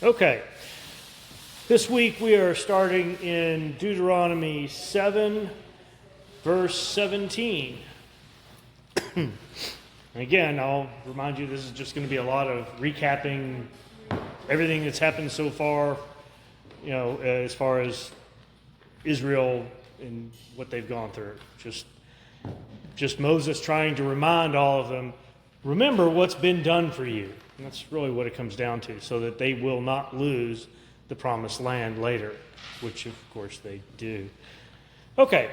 Okay, this week we are starting in Deuteronomy 7, verse 17. Again, I'll remind you this is just going to be a lot of recapping everything that's happened so far, as far as Israel and what they've gone through. Just Moses trying to remind all of them, remember what's been done for you. And that's really what it comes down to, so that they will not lose the promised land later, which of course they do. Okay.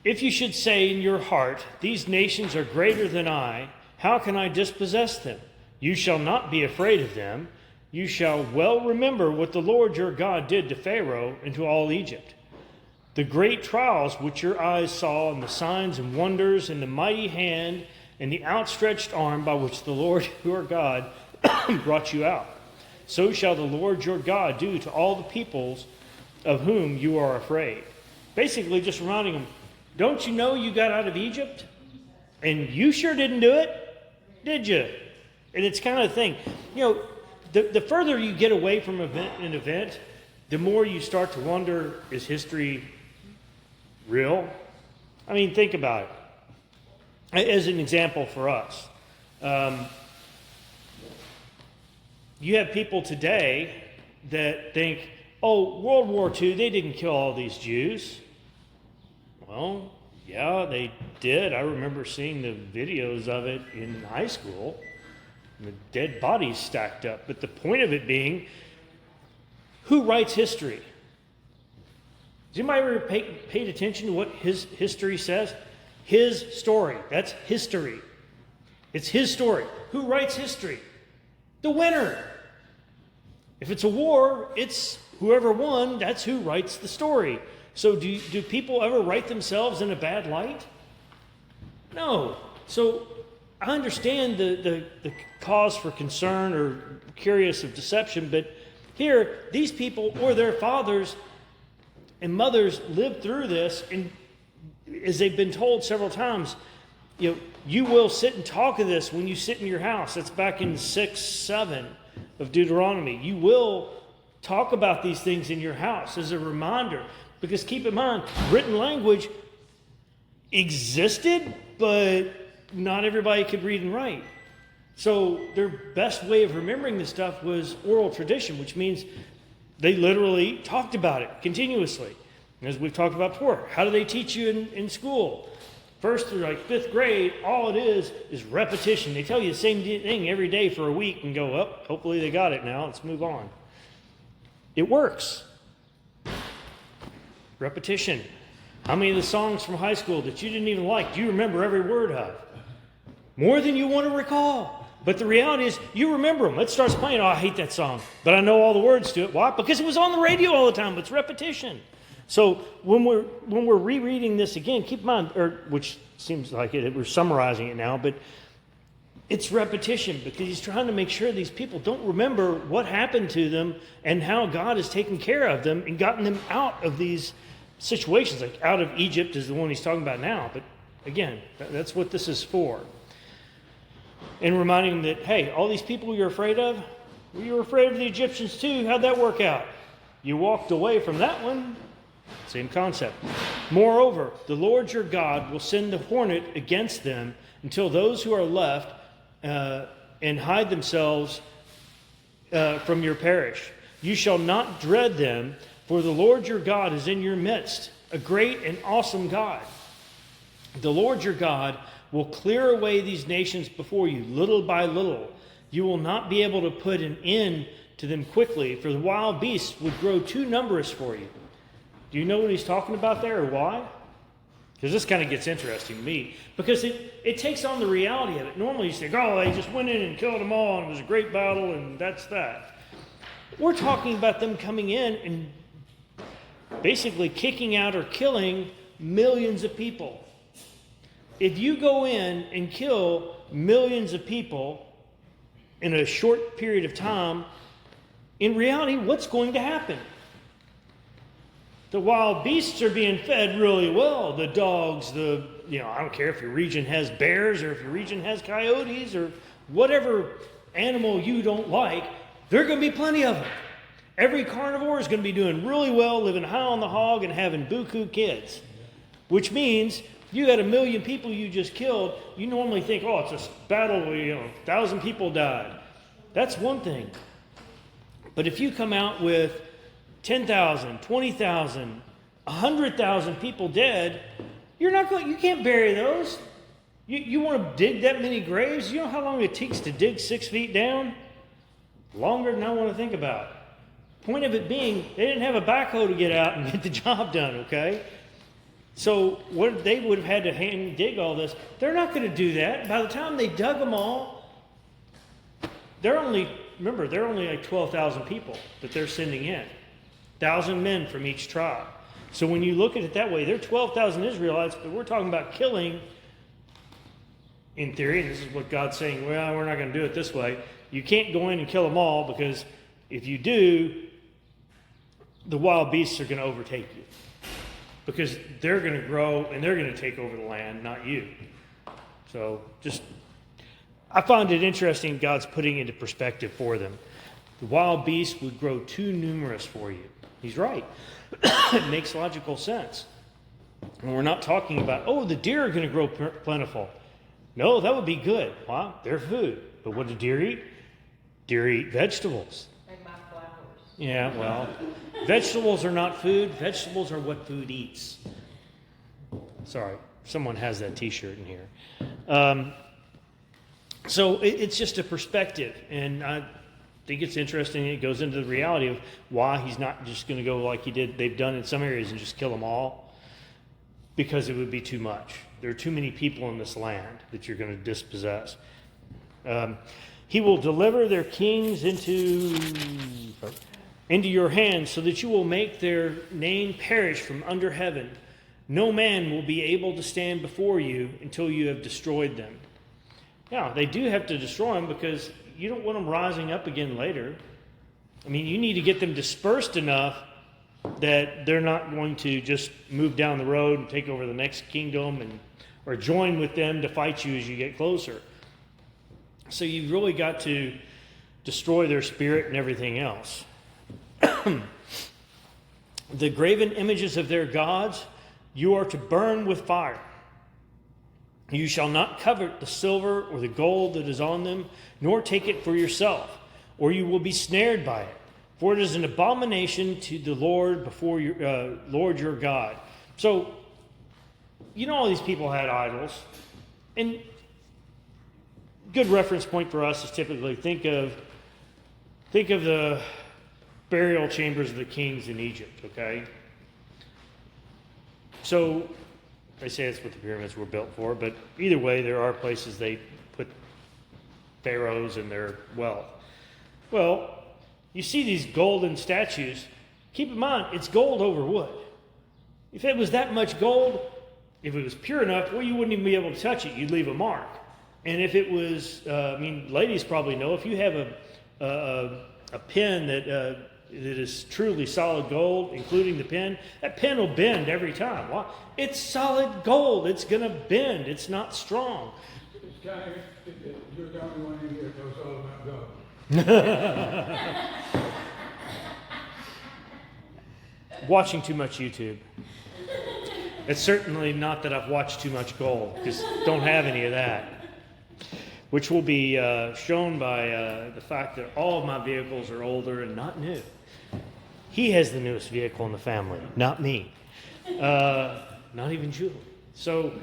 If you should say in your heart, these nations are greater than I, how can I dispossess them? You shall not be afraid of them. You shall well remember what the Lord your God did to Pharaoh and to all Egypt. The great trials which your eyes saw, and the signs and wonders, and the mighty hand, and the outstretched arm by which the Lord your God brought you out. So shall the Lord your God do to all the peoples of whom you are afraid. Basically just reminding them, don't you know you got out of Egypt? And you sure didn't do it, did you? And it's kind of the thing. The further you get away from an event, the more you start to wonder, is history real? I mean, think about it. As an example for us, you have people today that think, oh, World War II, they didn't kill all these Jews. Well, yeah, they did. I remember seeing the videos of it in high school, the dead bodies stacked up. But the point of it being, who writes history? Has anybody ever paid attention to what his history says? His story. That's history. It's his story. Who writes history? The winner. If it's a war, it's whoever won, that's who writes the story. So do people ever write themselves in a bad light? No. So I understand the cause for concern or curious of deception, but here, these people or their fathers and mothers lived through this, and as they've been told several times, you will sit and talk of this when you sit in your house. That's back in 6-7 of Deuteronomy. You will talk about these things in your house as a reminder. Because keep in mind, written language existed, but not everybody could read and write. So their best way of remembering this stuff was oral tradition, which means they literally talked about it continuously. And as we've talked about before, how do they teach you in school? First through fifth grade, all it is repetition. They tell you the same thing every day for a week and go, oh, hopefully they got it now. Let's move on. It works. Repetition. How many of the songs from high school that you didn't even like do you remember every word of? More than you want to recall. But the reality is, you remember them. It starts playing, oh, I hate that song, but I know all the words to it. Why? Because it was on the radio all the time. It's repetition. So when we're rereading this again, keep in mind, which seems like we're summarizing it now, but it's repetition because he's trying to make sure these people don't remember what happened to them and how God has taken care of them and gotten them out of these situations. Like out of Egypt is the one he's talking about now. But again, that's what this is for. And reminding them that, hey, all these people you're afraid of, well, you were afraid of the Egyptians too. How'd that work out? You walked away from that one. Same concept. Moreover, the Lord your God will send the hornet against them until those who are left and hide themselves from your perish. You shall not dread them, for the Lord your God is in your midst, a great and awesome God. The Lord your God will clear away these nations before you, little by little. You will not be able to put an end to them quickly, for the wild beasts would grow too numerous for you. Do you know what he's talking about there, or why? Because this kind of gets interesting to me. Because it takes on the reality of it. Normally you think, oh, they just went in and killed them all, and it was a great battle, and that's that. We're talking about them coming in and basically kicking out or killing millions of people. If you go in and kill millions of people in a short period of time, in reality, what's going to happen? The wild beasts are being fed really well. The dogs, I don't care if your region has bears or if your region has coyotes or whatever animal you don't like, There are going to be plenty of them. Every carnivore is going to be doing really well, living high on the hog and having buku kids. Which means you got 1 million people you just killed. You normally think, oh, it's a battle where 1,000 people died. That's one thing. But if you come out with 10,000, 20,000, 100,000 people dead, you can't bury those. You want to dig that many graves? You know how long it takes to dig 6 feet down? Longer than I want to think about. Point of it being, they didn't have a backhoe to get out and get the job done, okay? So what they would have had to hand dig all this. They're not going to do that. By the time they dug them all, they're only like 12,000 people that they're sending in. 1,000 men from each tribe. So when you look at it that way, they're 12,000 Israelites, but we're talking about killing, in theory, and this is what God's saying, well, we're not going to do it this way. You can't go in and kill them all, because if you do, the wild beasts are going to overtake you. Because they're going to grow and they're going to take over the land, not you. So I find it interesting God's putting into perspective for them. The wild beasts would grow too numerous for you. He's right. It makes logical sense. And we're not talking about, the deer are going to grow plentiful. No, that would be good. Why? They're food. But what do deer eat? Deer eat vegetables. And my flowers. Yeah, well, vegetables are not food. Vegetables are what food eats. Sorry, someone has that T-shirt in here. So it's just a perspective, and I think it's interesting. It goes into the reality of why he's not just going to go like they've done in some areas and just kill them all, because it would be too much. There are too many people in this land that you're going to dispossess. He will deliver their kings into your hands, so that you will make their name perish from under heaven. No man will be able to stand before you until you have destroyed them. Now, they do have to destroy them, because you don't want them rising up again later. I mean, you need to get them dispersed enough that they're not going to just move down the road and take over the next kingdom or join with them to fight you as you get closer. So you've really got to destroy their spirit and everything else. The graven images of their gods you are to burn with fire. You shall not covet the silver or the gold that is on them, nor take it for yourself, or you will be snared by it. For it is an abomination to the Lord before your Lord your God. So, all these people had idols, and good reference point for us is typically think of the burial chambers of the kings in Egypt. Okay, so they say that's what the pyramids were built for, but either way, there are places they put pharaohs and their wealth. Well, you see these golden statues. Keep in mind, it's gold over wood. If it was that much gold, if it was pure enough, well, you wouldn't even be able to touch it. You'd leave a mark. And if it was, ladies probably know, if you have a pen that is truly solid gold, including the pen, that pen will bend every time. Why? It's solid gold. It's going to bend. It's not strong. It's kind of, you're the only one in here that knows all about gold. Watching too much YouTube. It's certainly not that I've watched too much gold, because don't have any of that. Which will be shown by the fact that all of my vehicles are older and not new. He has the newest vehicle in the family, not me. Not even Julie. So,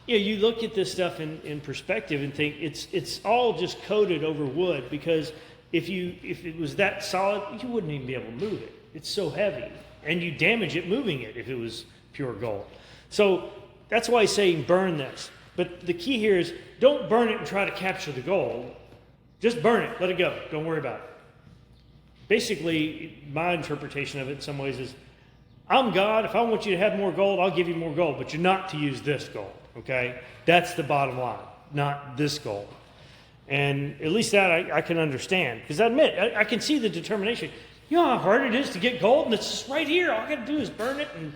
you look at this stuff in perspective and think it's all just coated over wood, because if it was that solid, you wouldn't even be able to move it. It's so heavy. And you damage it moving it if it was pure gold. So that's why he's saying burn this. But the key here is don't burn it and try to capture the gold. Just burn it. Let it go. Don't worry about it. Basically, my interpretation of it in some ways is, I'm God. If I want you to have more gold, I'll give you more gold. But you're not to use this gold. Okay? That's the bottom line. Not this gold. And at least that I can understand. Because I admit, I can see the determination. You know how hard it is to get gold? And it's just right here. All I got to do is burn it and,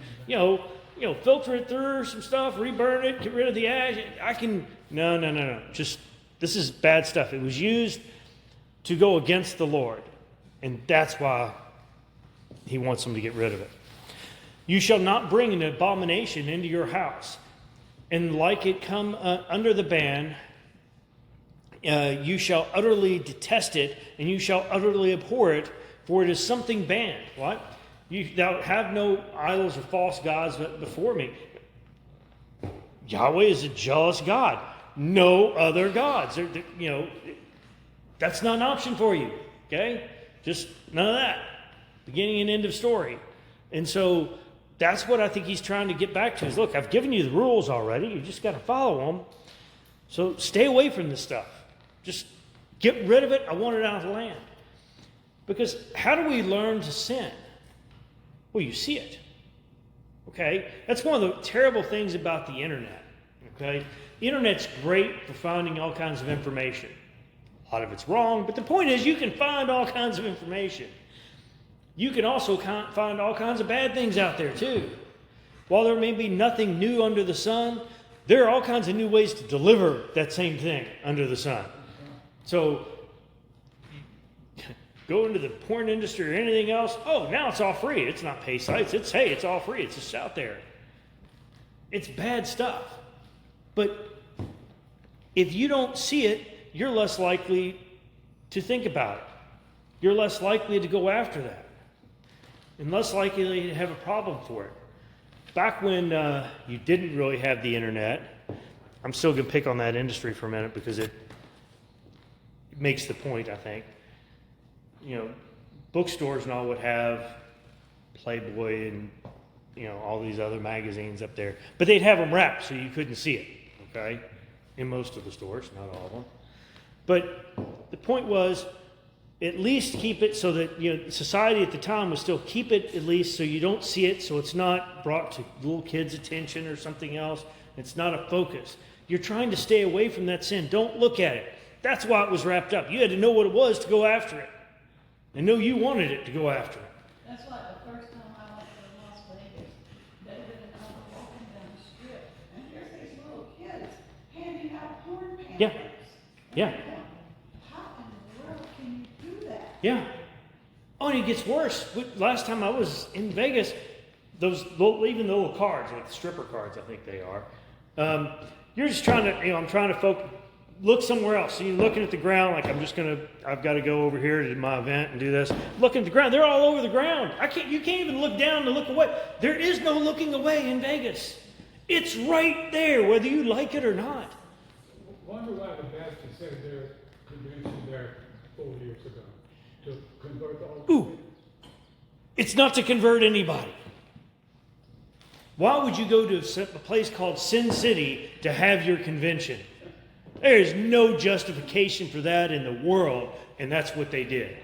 filter it through some stuff, reburn it, get rid of the ash. No. Just, this is bad stuff. It was used to go against the Lord. And that's why he wants them to get rid of it. You shall not bring an abomination into your house, and like it come under the ban, you shall utterly detest it, and you shall utterly abhor it, for it is something banned. What? Thou have no idols or false gods before me. Yahweh is a jealous God. No other gods. That's not an option for you. Okay? Just none of that. Beginning and end of story. And so that's what I think he's trying to get back to is, look, I've given you the rules already. You just got to follow them. So stay away from this stuff. Just get rid of it. I want it out of the land. Because how do we learn to sin? Well, you see it. Okay? That's one of the terrible things about the internet. Okay? The internet's great for finding all kinds of information. A lot of it's wrong, but the point is you can find all kinds of information. You can also find all kinds of bad things out there too. While there may be nothing new under the sun, there are all kinds of new ways to deliver that same thing under the sun. So go into the porn industry or anything else, oh, now it's all free. It's not pay sites. It's all free. It's just out there. It's bad stuff. But if you don't see it, you're less likely to think about it. You're less likely to go after that. And less likely to have a problem for it. Back when you didn't really have the internet, I'm still going to pick on that industry for a minute because it makes the point, I think. Bookstores and all would have Playboy and, all these other magazines up there. But they'd have them wrapped so you couldn't see it, okay? In most of the stores, not all of them. But the point was, at least keep it so that, society at the time was still keep it at least so you don't see it, so it's not brought to little kids' attention or something else. It's not a focus. You're trying to stay away from that sin. Don't look at it. That's why it was wrapped up. You had to know what it was to go after it. And know you wanted it to go after it. That's why the first time I went to Las Vegas, David and I were walking down the strip, and here's these little kids handing out porn pamphlets. Yeah. Yeah. How in the world can you do that? Yeah. Oh, and it gets worse. Last time I was in Vegas, even the little cards, like the stripper cards, I think they are. You're just trying to, I'm trying to look somewhere else. So you're looking at the ground like I've got to go over here to my event and do this. Looking at the ground. They're all over the ground. You can't even look down to look away. There is no looking away in Vegas. It's right there, whether you like it or not. Wonder why the Baptists had their convention there 4 years ago to convert all. Ooh, it's not to convert anybody. Why would you go to a place called Sin City to have your convention? There is no justification for that in the world, and that's what they did.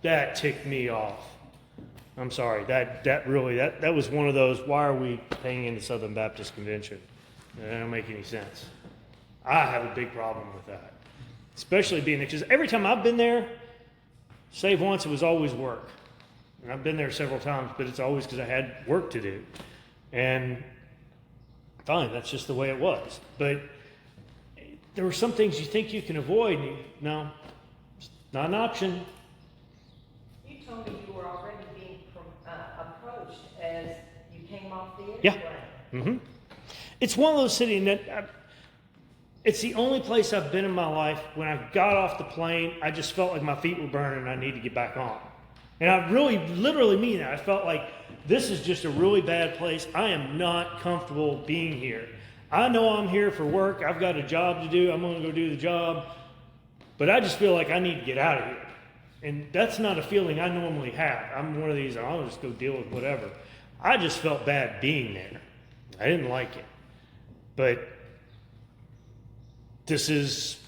That ticked me off. I'm sorry. That was one of those, why are we paying in the Southern Baptist Convention? That don't make any sense. I have a big problem with that. Especially being there, because every time I've been there, save once, it was always work. And I've been there several times, but it's always because I had work to do. And fine, that's just the way it was. But there were some things you think you can avoid, and no, it's not an option. You told me you were already being approached as you came off the airplane. Yeah. Mm-hmm. It's one of those cities that it's the only place I've been in my life when I got off the plane, I just felt like my feet were burning and I need to get back on. And I really, literally mean that. I felt like this is just a really bad place. I am not comfortable being here. I know I'm here for work. I've got a job to do. I'm going to go do the job. But I just feel like I need to get out of here. And that's not a feeling I normally have. I'm one of these, I'll just go deal with whatever. I just felt bad being there. I didn't like it. But this is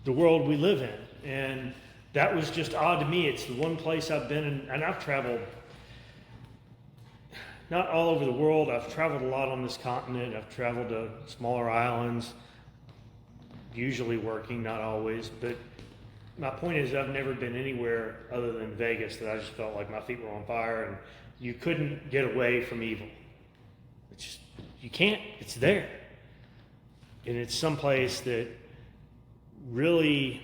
the world we live in. And that was just odd to me. It's the one place I've been in, and I've traveled not all over the world. I've traveled a lot on this continent. I've traveled to smaller islands, usually working, not always. But my point is I've never been anywhere other than Vegas that I just felt like my feet were on fire and you couldn't get away from evil. It's just, you can't. It's there. And it's someplace that really,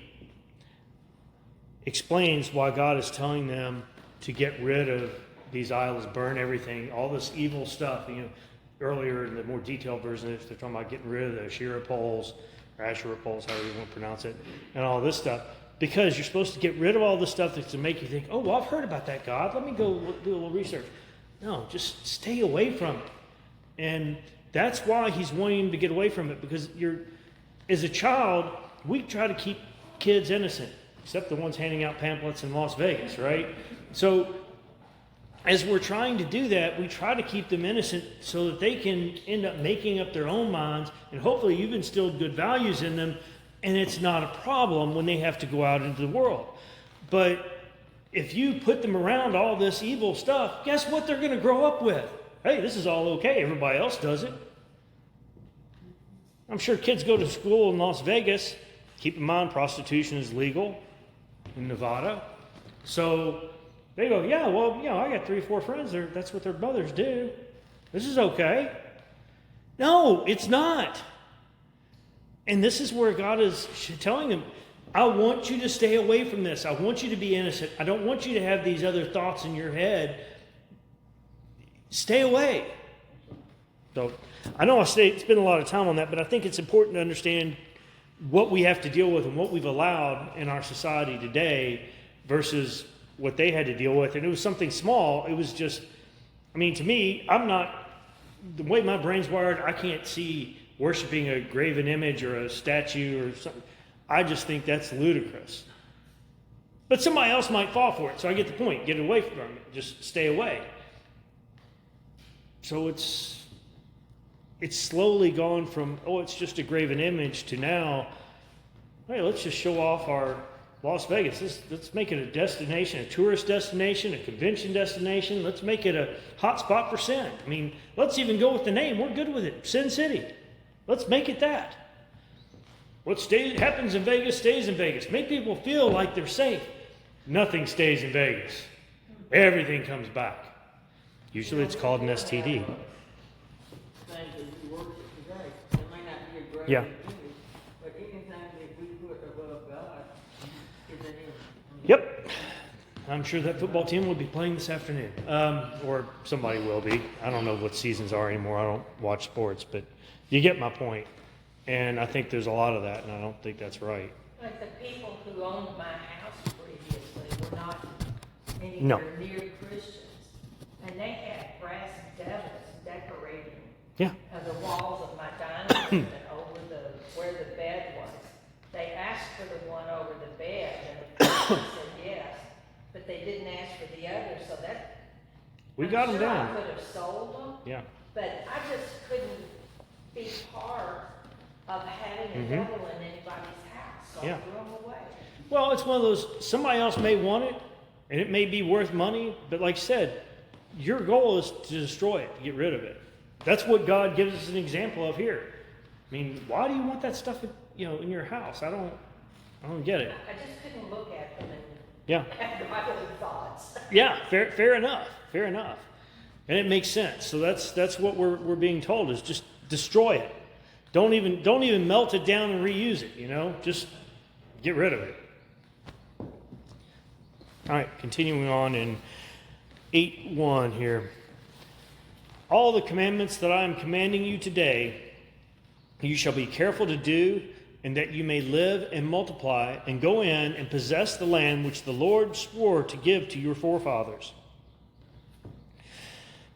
explains why God is telling them to get rid of these idols, burn everything, all this evil stuff. Earlier in the more detailed version, they're talking about getting rid of the Asherah poles, or Asherah poles, however you want to pronounce it, and all this stuff. Because you're supposed to get rid of all this stuff that's to make you think, oh, well, I've heard about that God. Let me go do a little research. No, just stay away from it. And that's why he's wanting to get away from it, because as a child, we try to keep kids innocent, except the ones handing out pamphlets in Las Vegas, right? So as we're trying to do that, we try to keep them innocent so that they can end up making up their own minds, and hopefully you've instilled good values in them, and it's not a problem when they have to go out into the world. But if you put them around all this evil stuff, guess what they're going to grow up with? Hey, this is all okay. Everybody else does it. I'm sure kids go to school in Las Vegas. Keep in mind, prostitution is legal in Nevada. So they go, yeah, well, I got 3 or 4 friends there. That's what their mothers do. This is okay. No, it's not. And this is where God is telling them, I want you to stay away from this. I want you to be innocent. I don't want you to have these other thoughts in your head. Stay away. So I know spend a lot of time on that, but I think it's important to understand what we have to deal with and what we've allowed in our society today versus what they had to deal with. And it was something small. It was just, to me, the way my brain's wired, I can't see worshiping a graven image or a statue or something. I just think that's ludicrous. But somebody else might fall for it, so I get the point. Get away from it. Just stay away. So it's slowly gone from, it's just a graven image, to now, hey, let's just show off our Las Vegas. Let's make it a destination, a tourist destination, a convention destination. Let's make it a hot spot for sin. Let's even go with the name. We're good with it. Sin City. Let's make it that. What happens in Vegas stays in Vegas. Make people feel like they're safe. Nothing stays in Vegas. Everything comes back. Usually it's called an STD. Things that we worship today, it may not be a great Yeah. image, but anything that we put above God is an image. Yep. I'm sure that football team will be playing this afternoon. Or somebody will be. I don't know what seasons are anymore. I don't watch sports, but you get my point. And I think there's a lot of that, and I don't think that's right. Like the people who owned my house previously were not anywhere near Christians. And they had brass devils decorating Yeah. the walls of my dining room and over where the bed was. They asked for the one over the bed, and the person said yes, but they didn't ask for the other, so that We got them I'm sure down. I could have sold them, Yeah. but I just couldn't be part of having a devil in anybody's house, so Yeah. I threw them away. Well, it's one of those, somebody else may want it, and it may be worth money, but like I said, your goal is to destroy it, to get rid of it. That's what God gives us an example of here. Why do you want that stuff, in your house? I don't get it. I just couldn't look at them and Yeah. have my own thoughts. Yeah, fair enough. Fair enough. And it makes sense. So that's what we're being told, is just destroy it. Don't even melt it down and reuse it, Just get rid of it. All right, continuing on in 8:1 here. All the commandments that I am commanding you today, you shall be careful to do, and that you may live and multiply, and go in and possess the land which the Lord swore to give to your forefathers.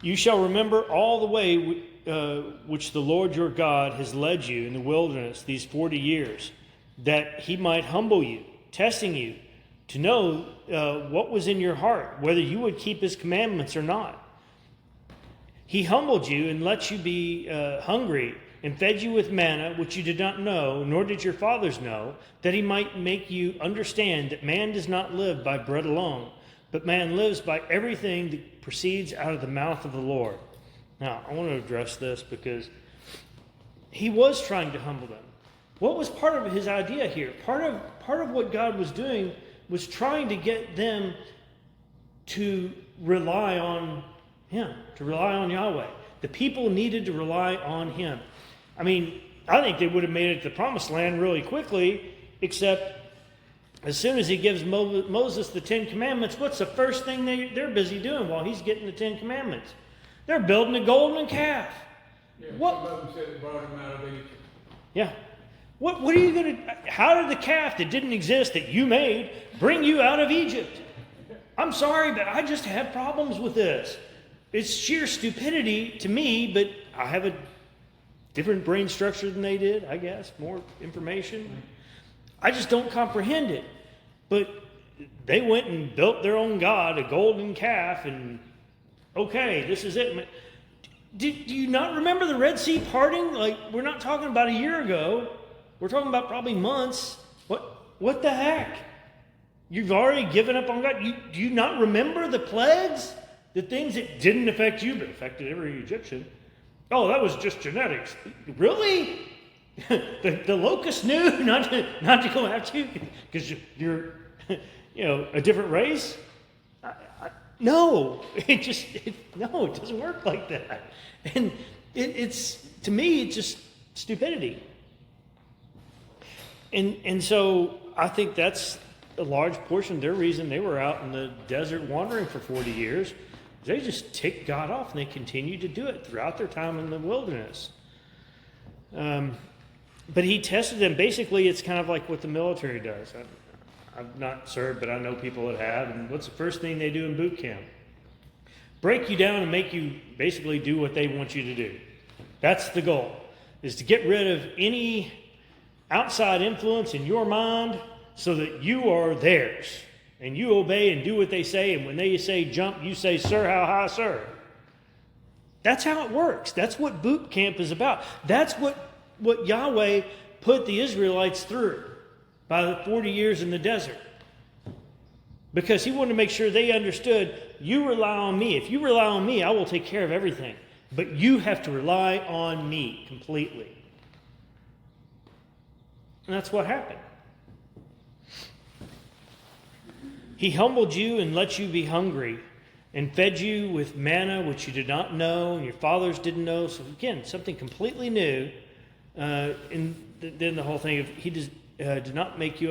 You shall remember all the way which the Lord your God has led you in the wilderness these 40 years, that he might humble you, testing you, to know what was in your heart, whether you would keep his commandments or not. He humbled you and let you be hungry, and fed you with manna, which you did not know, nor did your fathers know, that he might make you understand that man does not live by bread alone, but man lives by everything that proceeds out of the mouth of the Lord. Now, I want to address this because he was trying to humble them. What was part of his idea here? Part of what God was doing was trying to get them to rely on him, to rely on Yahweh. The people needed to rely on him. I think they would have made it to the promised land really quickly, except as soon as he gives Moses the 10 Commandments, what's the first thing they're busy doing while he's getting the 10 Commandments? They're building a golden calf. Yeah, What? some of them said it brought him out of Egypt. Yeah. What are you going to... How did the calf that didn't exist, that you made, bring you out of Egypt? I'm sorry, but I just have problems with this. It's sheer stupidity to me, but I have a different brain structure than they did, I guess. More information. I just don't comprehend it. But they went and built their own god, a golden calf, and okay, this is it. Do you not remember the Red Sea parting? Like, we're not talking about a year ago. We're talking about probably months. What the heck? You've already given up on God? Do you not remember the plagues? The things that didn't affect you but affected every Egyptian? Oh, that was just genetics. Really? the locusts knew not to go after you because you're a different race? No, it doesn't work like that. And it's to me, it's just stupidity. And so I think that's a large portion of their reason they were out in the desert wandering for 40 years. They just ticked God off, and they continued to do it throughout their time in the wilderness. But he tested them. Basically, it's kind of like what the military does. I've not served, but I know people that have. And what's the first thing they do in boot camp? Break you down and make you basically do what they want you to do. That's the goal, is to get rid of any outside influence in your mind so that you are theirs. And you obey and do what they say. And when they say jump, you say, sir, how high, sir? That's how it works. That's what boot camp is about. That's what Yahweh put the Israelites through by the 40 years in the desert. Because he wanted to make sure they understood, you rely on me. If you rely on me, I will take care of everything. But you have to rely on me completely. And that's what happened. He humbled you and let you be hungry and fed you with manna which you did not know and your fathers didn't know. So again, something completely new. And then the whole thing of he did not make you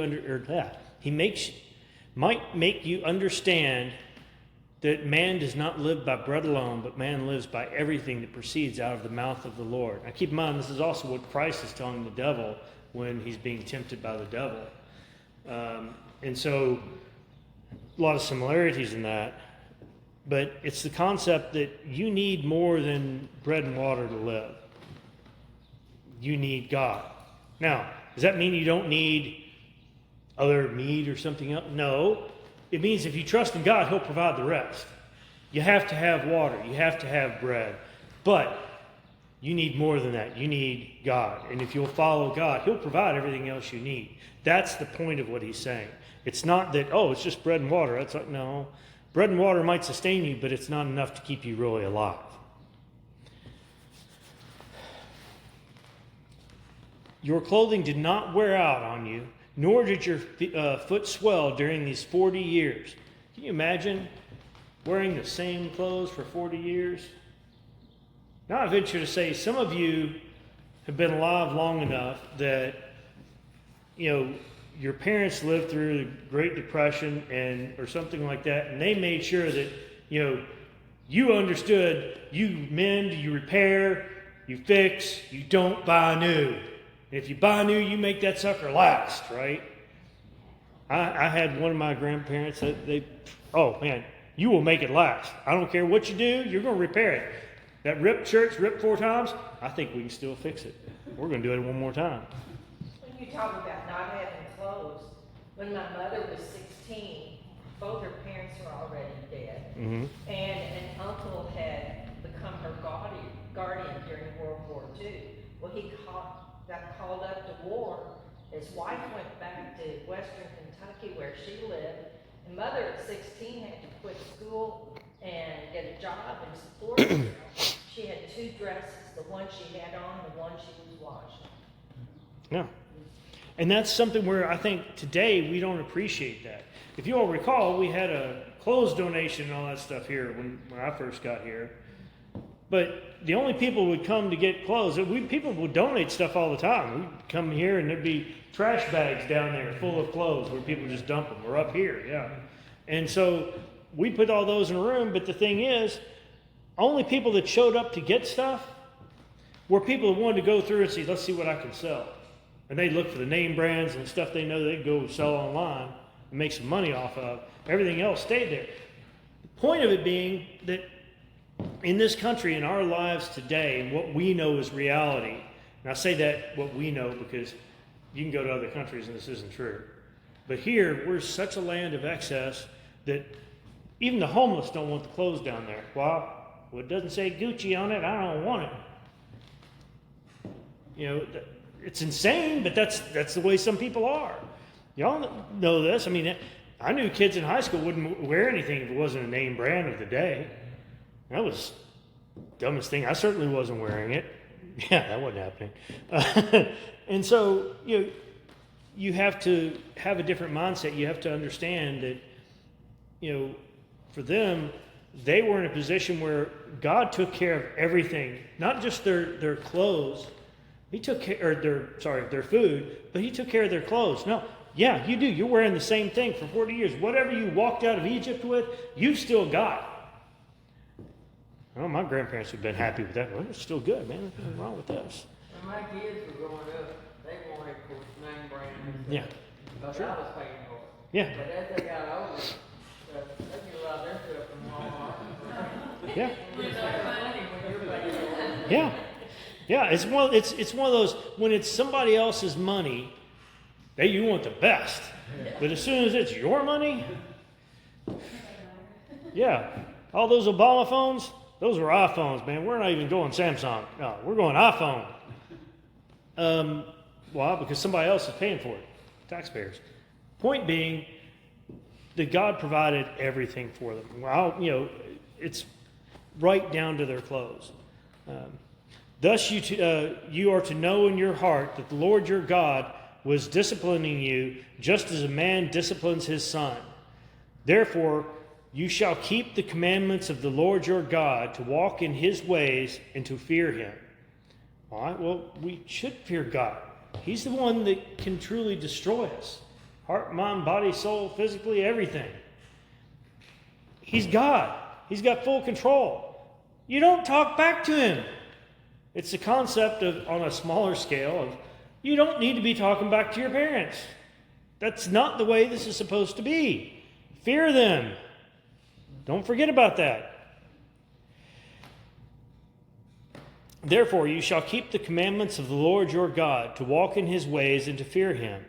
might make you understand that man does not live by bread alone, but man lives by everything that proceeds out of the mouth of the Lord. Now keep in mind, this is also what Christ is telling the devil when he's being tempted by the devil. And so a lot of similarities in that. But it's the concept that you need more than bread and water to live. You need God. Now, does that mean you don't need other meat or something else? No. It means if you trust in God, he'll provide the rest. You have to have water. You have to have bread. But you need more than that. You need God. And if you'll follow God, he'll provide everything else you need. That's the point of what he's saying. It's not that, it's just bread and water. That's like, no. Bread and water might sustain you, but it's not enough to keep you really alive. Your clothing did not wear out on you, nor did your foot swell during these 40 years. Can you imagine wearing the same clothes for 40 years? Now I venture to say some of you have been alive long enough that, your parents lived through the Great Depression or something like that, and they made sure that, you understood you mend, you repair, you fix, you don't buy new. And if you buy new, you make that sucker last, right? I had one of my grandparents that you will make it last. I don't care what you do, you're going to repair it. That ripped shirt's ripped 4 times, I think we can still fix it. We're going to do it one more time. When you talk about not having clothes, when my mother was 16, both her parents were already dead. Mm-hmm. And an uncle had become her guardian during World War II. Well, he got called up to war. His wife went back to western Kentucky where she lived. And mother at 16 had to quit school and get a job and support herself. She had 2 dresses, the one she had on and the one she was washing. Yeah. And that's something where I think today we don't appreciate that. If you all recall, we had a clothes donation and all that stuff here when I first got here. But the only people who would come to get clothes, people would donate stuff all the time. We'd come here and there'd be trash bags down there full of clothes where people just dump them, or up here, yeah. And so we put all those in a room, but the thing is, only people that showed up to get stuff were people that wanted to go through and see, let's see what I can sell. And they'd look for the name brands and stuff they know they'd go sell online and make some money off of. Everything else stayed there. The point of it being that in this country, in our lives today, and what we know is reality, and I say that what we know because you can go to other countries and this isn't true. But here, we're such a land of excess that even the homeless don't want the clothes down there. Well, it doesn't say Gucci on it, I don't want it. You know, it's insane, but that's the way some people are. Y'all know this. I mean, I knew kids in high school wouldn't wear anything if it wasn't a name brand of the day. That was the dumbest thing. I certainly wasn't wearing it. Yeah, that wasn't happening. And so, you have to have a different mindset. You have to understand that, for them, they were in a position where God took care of everything, not just their clothes. He took care, their food, but he took care of their clothes. No, yeah, you do. You're wearing the same thing for 40 years. Whatever you walked out of Egypt with, you've still got. Well, my grandparents would have been happy with that. Well, it's still good, man. There's nothing wrong with this. When my kids were growing up, they wanted, of course, name brand. Yeah. Because Sure. I was paying for it. Yeah. But as they got older, they get a lot of their stuff from Walmart. Yeah. You save money when you're paying for it. Yeah. Yeah. It's one of those, when it's somebody else's money, you want the best. But as soon as it's your money, yeah. All those Obama phones, those are iPhones, man. We're not even going Samsung. No, we're going iPhone. Why? Because somebody else is paying for it. Taxpayers. Point being that God provided everything for them. Well, it's right down to their clothes. Thus you are to know in your heart that the Lord your God was disciplining you just as a man disciplines his son. Therefore, you shall keep the commandments of the Lord your God to walk in his ways and to fear him. All right, well, we should fear God. He's the one that can truly destroy us. Heart, mind, body, soul, physically, everything. He's God. He's got full control. You don't talk back to him. It's the concept of, on a smaller scale, of you don't need to be talking back to your parents. That's not the way this is supposed to be. Fear them. Don't forget about that. Therefore, you shall keep the commandments of the Lord your God, to walk in his ways and to fear him.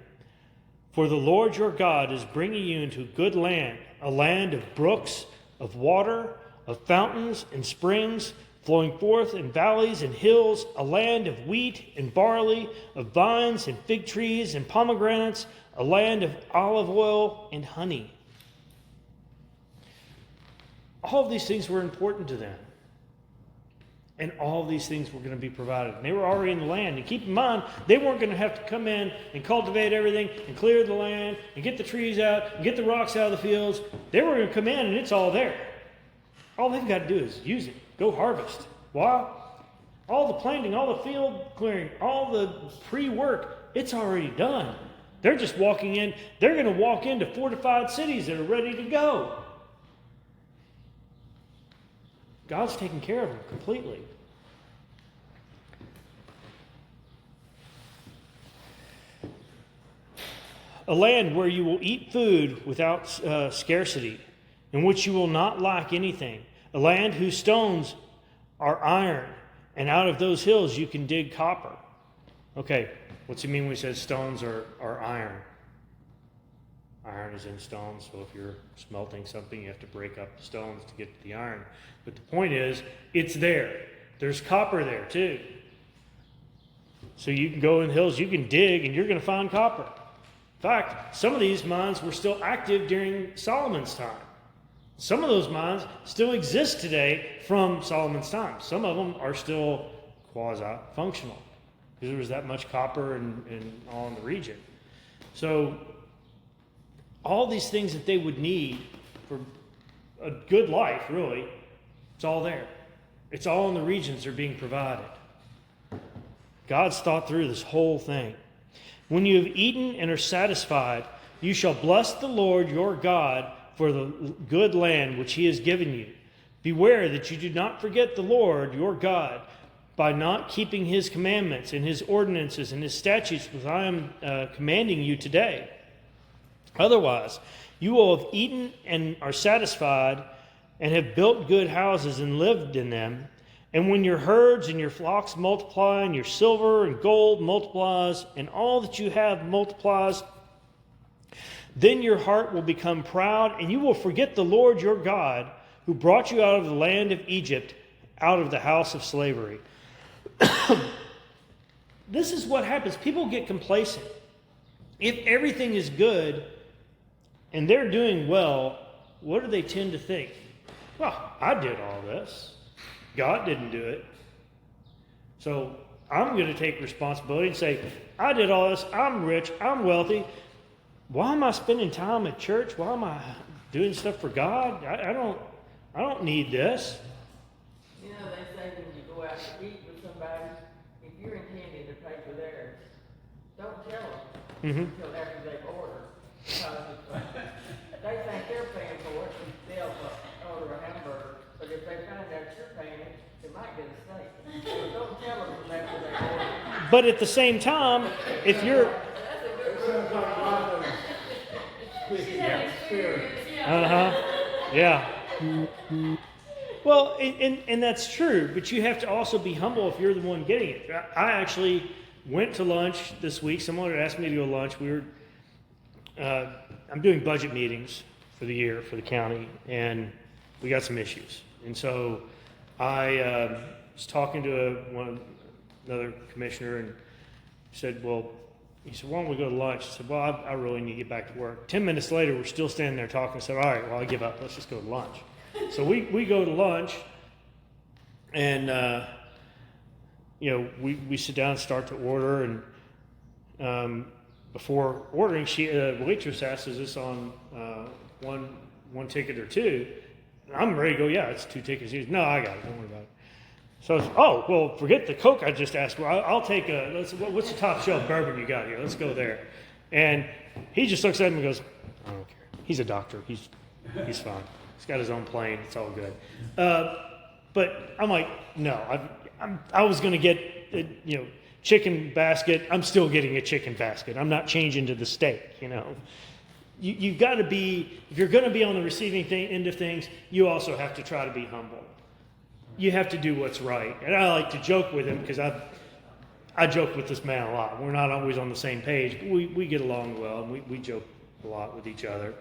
For the Lord your God is bringing you into a good land, a land of brooks, of water, of fountains and springs, flowing forth in valleys and hills, a land of wheat and barley, of vines and fig trees and pomegranates, a land of olive oil and honey. All of these things were important to them. And all of these things were going to be provided. And they were already in the land. And keep in mind, they weren't going to have to come in and cultivate everything and clear the land and get the trees out and get the rocks out of the fields. They were going to come in and it's all there. All they've got to do is use it. Go harvest. Why? All the planting, all the field clearing, all the pre-work, it's already done. They're just walking in. They're going to walk into fortified cities that are ready to go. God's taking care of them completely. A land where you will eat food without scarcity, in which you will not lack anything. A land whose stones are iron, and out of those hills you can dig copper. Okay, what's he mean when he says stones are iron? Iron is in stones, so if you're smelting something, you have to break up the stones to get to the iron. But the point is, it's there. There's copper there too. So you can go in the hills, you can dig, and you're going to find copper. In fact, some of these mines were still active during Solomon's time. Some of those mines still exist today from Solomon's time. Some of them are still quasi-functional because there was that much copper and all in the region. So all these things that they would need for a good life, really, it's all there. It's all in the regions they're being provided. God's thought through this whole thing. When you have eaten and are satisfied, you shall bless the Lord your God for the good land which he has given you. Beware that you do not forget the Lord your God by not keeping his commandments and his ordinances and his statutes which I am commanding you today. Otherwise, you will have eaten and are satisfied and have built good houses and lived in them. And when your herds and your flocks multiply, and your silver and gold multiplies, and all that you have multiplies, then your heart will become proud, and you will forget the Lord your God, who brought you out of the land of Egypt, out of the house of slavery. This is what happens. People get complacent. If everything is good and they're doing well, what do they tend to think? Well, I did all this. God didn't do it. So I'm going to take responsibility and say, I did all this. I'm rich. I'm wealthy. Why am I spending time at church? Why am I doing stuff for God? I don't need this. You know, they say when you go out to eat with somebody, if you're intending to pay for theirs, don't tell them until after they've ordered. Because if they think they're paying for it, they'll order a hamburger. But if they find out you're paying it, they might get a steak. So don't tell them until after they've ordered. But at the same time, if you're... That's a good Sounds like God is speaking in spirit. Yeah. Well, and that's true, but you have to also be humble if you're the one getting it. I actually went to lunch this week. Someone had asked me to go to lunch. I'm doing budget meetings for the year for the county, and we got some issues. And so I was talking to another commissioner, and said, well, he said, why don't we go to lunch? I said, well, I really need to get back to work. 10 minutes later, we're still standing there talking. I said, all right, well, I give up. Let's just go to lunch. So we go to lunch, and, we sit down and start to order. And before ordering, the waitress asks, is this on one ticket or two? And I'm ready to go, yeah, it's 2 tickets. He goes, no, I got it. Don't worry about it. So, forget the Coke I just asked for. I'll take what's the top shelf bourbon you got here? Let's go there. And he just looks at him and goes, I don't care. He's a doctor. He's fine. He's got his own plane. It's all good. But I'm like, no. I was going to get chicken basket. I'm still getting a chicken basket. I'm not changing to the steak. You've got to be, if you're going to be on the receiving end of things, you also have to try to be humble. You have to do what's right. And I like to joke with him because I joke with this man a lot. We're not always on the same page, but we get along well, and we joke a lot with each other.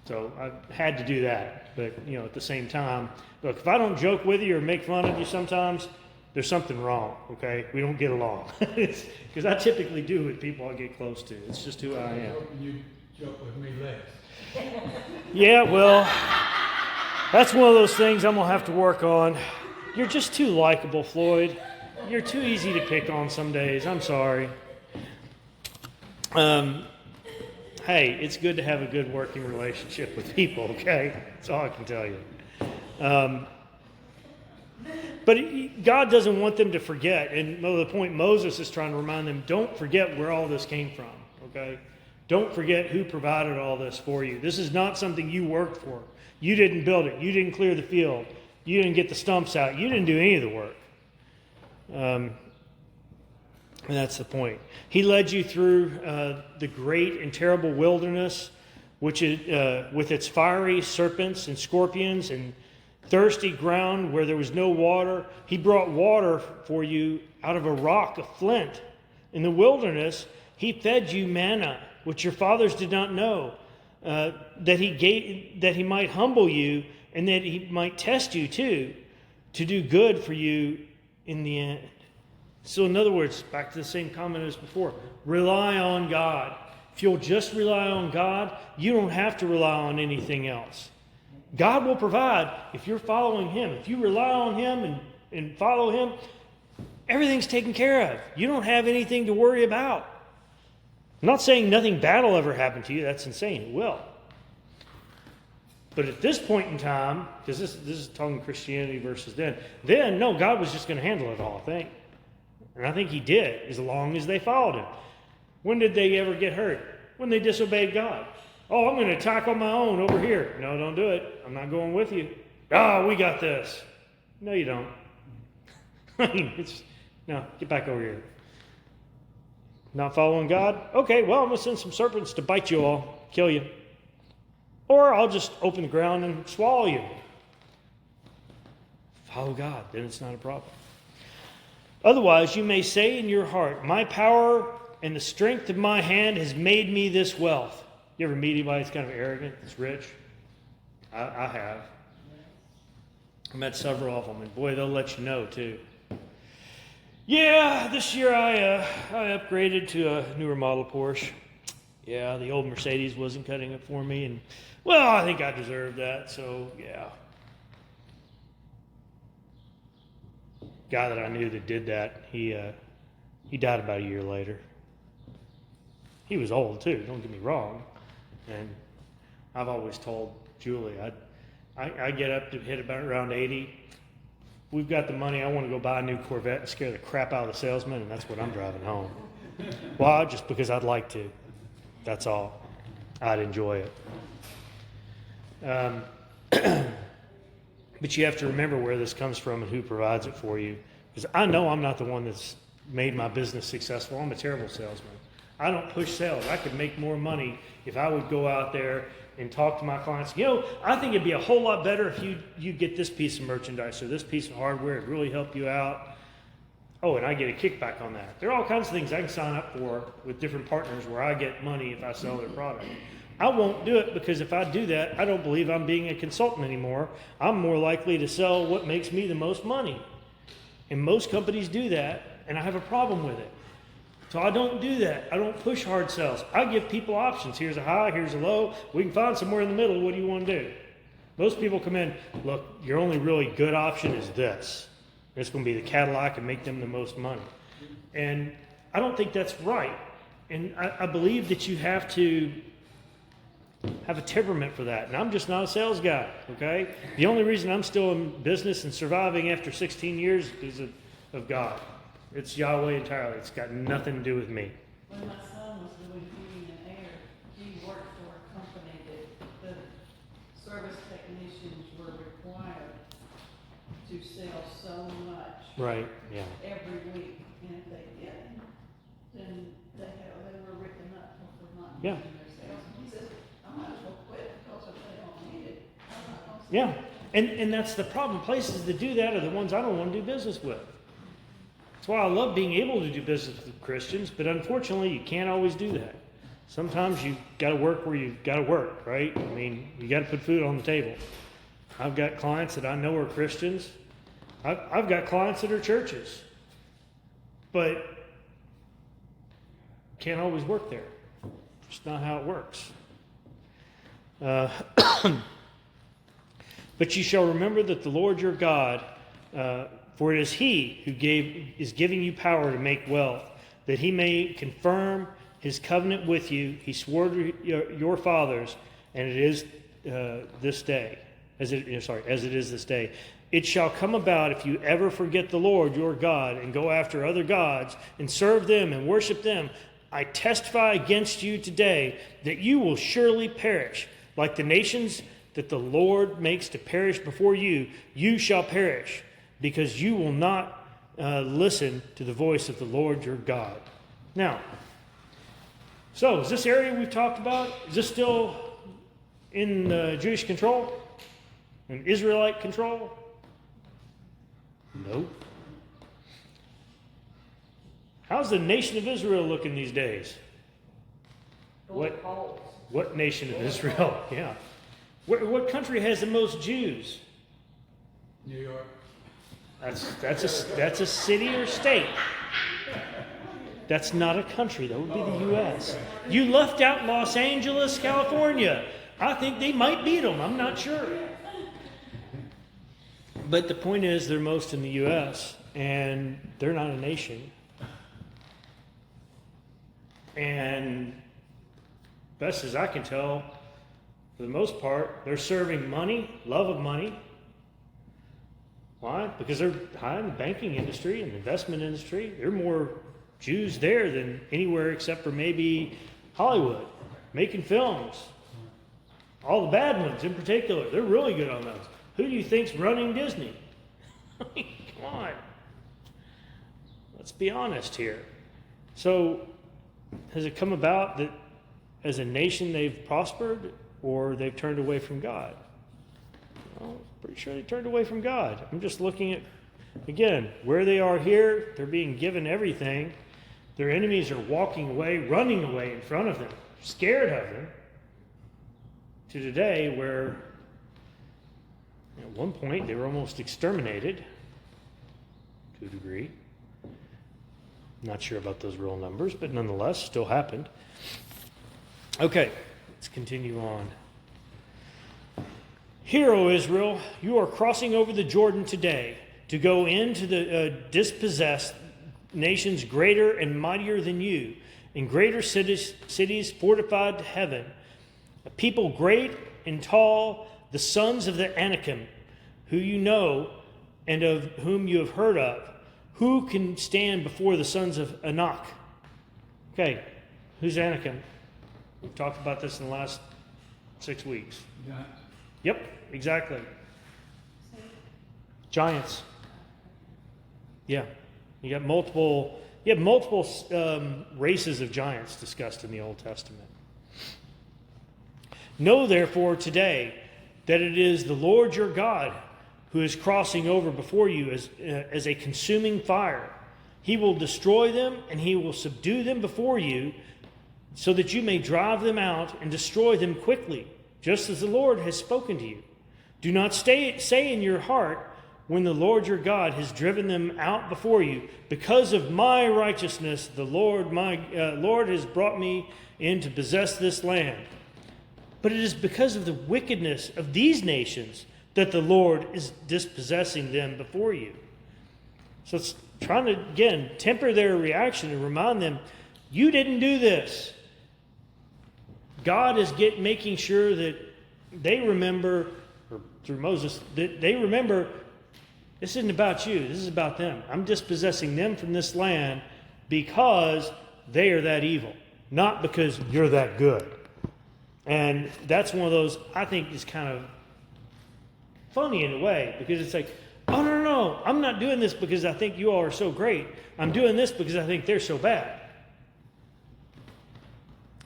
So I had to do that. But, at the same time, look, if I don't joke with you or make fun of you sometimes, there's something wrong, okay? We don't get along. Because I typically do with people I get close to. It's just who I am. You joke with me less. Yeah, well, that's one of those things I'm going to have to work on. You're just too likable, Floyd. You're too easy to pick on some days. I'm sorry. Hey, it's good to have a good working relationship with people, okay? That's all I can tell you. But God doesn't want them to forget. And the point Moses is trying to remind them, don't forget where all this came from, okay? Don't forget who provided all this for you. This is not something you worked for. You didn't build it. You didn't clear the field. You didn't get the stumps out. You didn't do any of the work. And that's the point. He led you through the great and terrible wilderness, which is, with its fiery serpents and scorpions and thirsty ground where there was no water. He brought water for you out of a rock of flint. In the wilderness, he fed you manna, which your fathers did not know, that he might humble you and that he might test you too, to do good for you in the end. So in other words, back to the same comment as before, rely on God. If you'll just rely on God, you don't have to rely on anything else. God will provide if you're following Him. If you rely on Him and follow Him, everything's taken care of. You don't have anything to worry about. I'm not saying nothing bad will ever happen to you. That's insane. It will. But at this point in time, because this is talking Christianity versus then no, God was just going to handle it all, I think. And I think He did, as long as they followed Him. When did they ever get hurt? When they disobeyed God. Oh, I'm going to attack on my own over here. No, don't do it. I'm not going with you. Ah, we got this. No, you don't. I mean, no, get back over here. Not following God? Okay, well, I'm going to send some serpents to bite you all, kill you. Or I'll just open the ground and swallow you. Follow God, then it's not a problem. Otherwise, you may say in your heart, my power and the strength of my hand has made me this wealth. You ever meet anybody that's kind of arrogant, that's rich? I have. I met several of them, and boy, they'll let you know, too. Yeah, this year I upgraded to a newer model Porsche. Yeah, the old Mercedes wasn't cutting it for me, and, well, I think I deserved that, so, yeah. Guy that I knew that did that, he died about a year later. He was old, too, don't get me wrong. And I've always told Julie, I get up to hit about around 80. We've got the money. I want to go buy a new Corvette and scare the crap out of the salesman, and that's what I'm driving home. Why? Just because I'd like to. That's all. I'd enjoy it. But you have to remember where this comes from and who provides it for you. Because I know I'm not the one that's made my business successful. I'm a terrible salesman. I don't push sales. I could make more money if I would go out there and talk to my clients. You know, I think it'd be a whole lot better if you get this piece of merchandise or this piece of hardware. It'd really help you out. Oh, and I get a kickback on that. There are all kinds of things I can sign up for with different partners where I get money if I sell their product. I won't do it because if I do that, I don't believe I'm being a consultant anymore. I'm more likely to sell what makes me the most money. And most companies do that, and I have a problem with it. So I don't do that. I don't push hard sales. I give people options. Here's a high, here's a low. We can find somewhere in the middle. What do you want to do? Most people come in, look, your only really good option is this. It's going to be the Cadillac and make them the most money. And I don't think that's right. And I believe that you have to have a temperament for that. And I'm just not a sales guy, okay? The only reason I'm still in business and surviving after 16 years is of God. It's Yahweh entirely. It's got nothing to do with me. When my son was doing heating and air, he worked for a company that the service technicians were required to sell so much. Right, yeah. Every week. And if they didn't, then they were written up for not Yeah. meeting their sales. And he says, I might as well quit because if they don't need it, I'm not going to Yeah. And that's the problem. Places that do that are the ones I don't want to do business with. That's why I love being able to do business with Christians, but unfortunately you can't always do that. Sometimes you got to work where you got to work, right? I mean, you got to put food on the table. I've got clients that I know are Christians. I've got clients that are churches, but can't always work there. It's not how it works. But you shall remember that the Lord your God, for it is He who is giving you power to make wealth, that He may confirm His covenant with you. He swore to your fathers, and it is this day, as it is this day. It shall come about if you ever forget the Lord your God and go after other gods and serve them and worship them. I testify against you today that you will surely perish. Like the nations that the Lord makes to perish before you, you shall perish, because you will not listen to the voice of the Lord your God. Now, so is this area we've talked about, is this still in Jewish control? In Israelite control? Nope. How's the nation of Israel looking these days? What nation of Israel? Yeah. What country has the most Jews? New York. That's a city or state. That's not a country. That would be the U.S. You left out Los Angeles, California. I think they might beat them. I'm not sure. But the point is, they're most in the U.S., and they're not a nation. And best as I can tell, for the most part, they're serving money, love of money. Why? Because they're high in the banking industry and the investment industry. They're more Jews there than anywhere except for maybe Hollywood, making films. All the bad ones in particular, they're really good on those. Who do you think's running Disney? I mean, come on. Let's be honest here. So, has it come about that as a nation they've prospered or they've turned away from God? Well, pretty sure they turned away from God. I'm just looking at, again, where they are here. They're being given everything. Their enemies are walking away, running away in front of them, scared of them. To today, where at one point they were almost exterminated to a degree. Not sure about those real numbers, but nonetheless, still happened. Okay, let's continue on. Hear, O Israel, you are crossing over the Jordan today to go into the dispossessed nations greater and mightier than you, in greater cities fortified to heaven, a people great and tall, the sons of the Anakim, who you know and of whom you have heard of. Who can stand before the sons of Anak? Okay, who's Anakim? We've talked about this in the last 6 weeks. Giants. Yep, exactly. Giants. Yeah, you have multiple races of giants discussed in the Old Testament. Know therefore today that it is the Lord your God who is crossing over before you as a consuming fire. He will destroy them and he will subdue them before you, so that you may drive them out and destroy them quickly, just as the Lord has spoken to you. Do not say in your heart, when the Lord your God has driven them out before you, because of my righteousness, the Lord my Lord has brought me in to possess this land. But it is because of the wickedness of these nations that the Lord is dispossessing them before you. So it's trying to, again, temper their reaction and remind them, you didn't do this. God is making sure that they remember, or through Moses, that they remember, this isn't about you, this is about them. I'm dispossessing them from this land because they are that evil, not because you're that good. And that's one of those, I think, is kind of funny in a way, because it's like, oh, no, I'm not doing this because I think you all are so great. I'm doing this because I think they're so bad.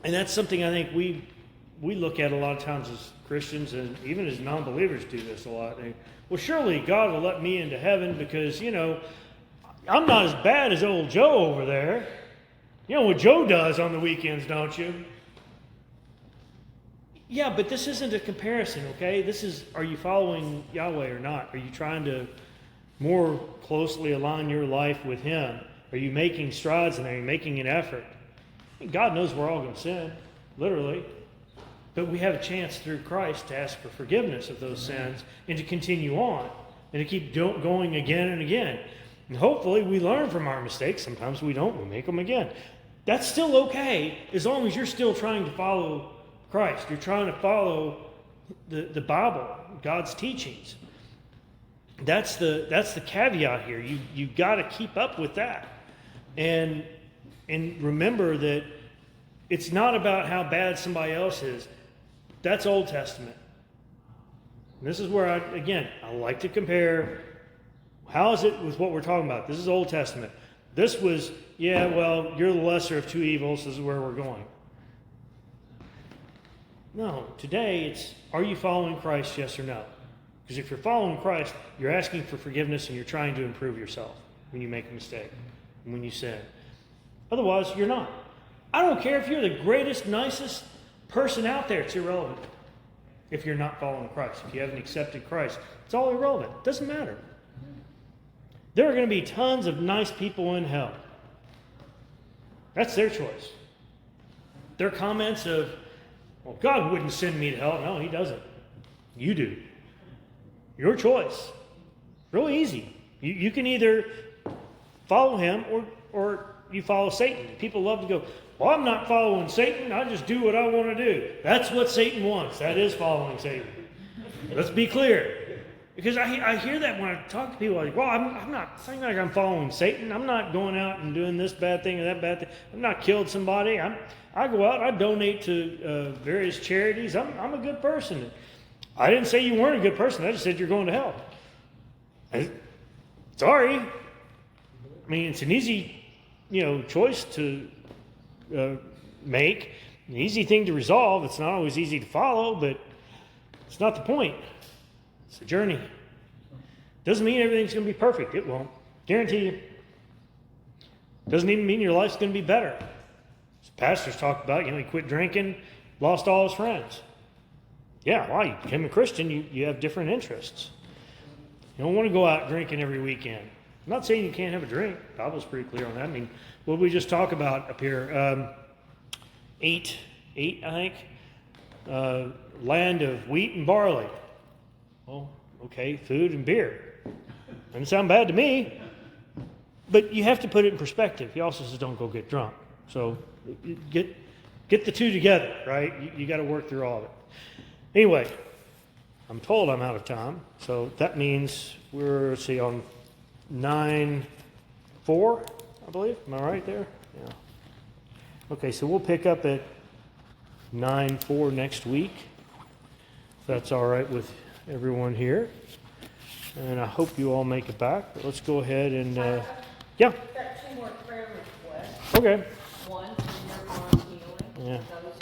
And that's something I think we look at a lot of times as Christians, and even as non-believers do this a lot. Well, surely God will let me into heaven because, I'm not as bad as old Joe over there. You know what Joe does on the weekends, don't you? Yeah, but this isn't a comparison, okay? This is, are you following Yahweh or not? Are you trying to more closely align your life with Him? Are you making strides and are you making an effort? God knows we're all going to sin, literally. But we have a chance through Christ to ask for forgiveness of those sins and to continue on and to keep going again and again. And hopefully we learn from our mistakes. Sometimes we don't. We make them again. That's still okay as long as you're still trying to follow Christ. You're trying to follow the Bible, God's teachings. That's the caveat here. You got to keep up with that. And remember that it's not about how bad somebody else is. That's Old Testament. And this is where I like to compare. How is it with what we're talking about? This is Old Testament. This was, you're the lesser of two evils. This is where we're going. No, today it's, are you following Christ, yes or no? Because if you're following Christ, you're asking for forgiveness and you're trying to improve yourself when you make a mistake, and when you sin. Otherwise, you're not. I don't care if you're the greatest, nicest person out there. It's irrelevant if you're not following Christ. If you haven't accepted Christ, it's all irrelevant. It doesn't matter. There are going to be tons of nice people in hell. That's their choice. Their comments of, well, God wouldn't send me to hell. No, He doesn't. You do. Your choice. Really easy. You can either follow Him or you follow Satan. People love to go, well, I'm not following Satan. I just do what I want to do. That's what Satan wants. That is following Satan. Let's be clear. Because I hear that when I talk to people, like, well, I'm not, it's not like I'm following Satan. I'm not going out and doing this bad thing or that bad thing. I've not killed somebody. I go out, I donate to various charities. I'm a good person. I didn't say you weren't a good person. I just said you're going to hell. Sorry. I mean, it's an easy, choice to make, an easy thing to resolve. It's not always easy to follow, but it's not the point. It's a journey. Doesn't mean everything's going to be perfect. It won't. Guarantee you. Doesn't even mean your life's going to be better. As pastors talk about, he quit drinking, lost all his friends. Yeah, well, you became a Christian, you have different interests. You don't want to go out drinking every weekend. I'm not saying you can't have a drink. The Bible's pretty clear on that. I mean, what did we just talk about up here? 8, I think. Land of wheat and barley. Well, okay, food and beer. Doesn't sound bad to me. But you have to put it in perspective. He also says don't go get drunk. So get the two together, right? You got to work through all of it. Anyway, I'm told I'm out of time. So that means we're, on 9:04, I believe. Am I right there? Yeah. Okay, so we'll pick up at 9:04 next week. If that's all right with everyone here. And I hope you all make it back. But let's go ahead and, yeah. Got two more prayer requests. Okay. One, for your mom's healing. Yeah. Those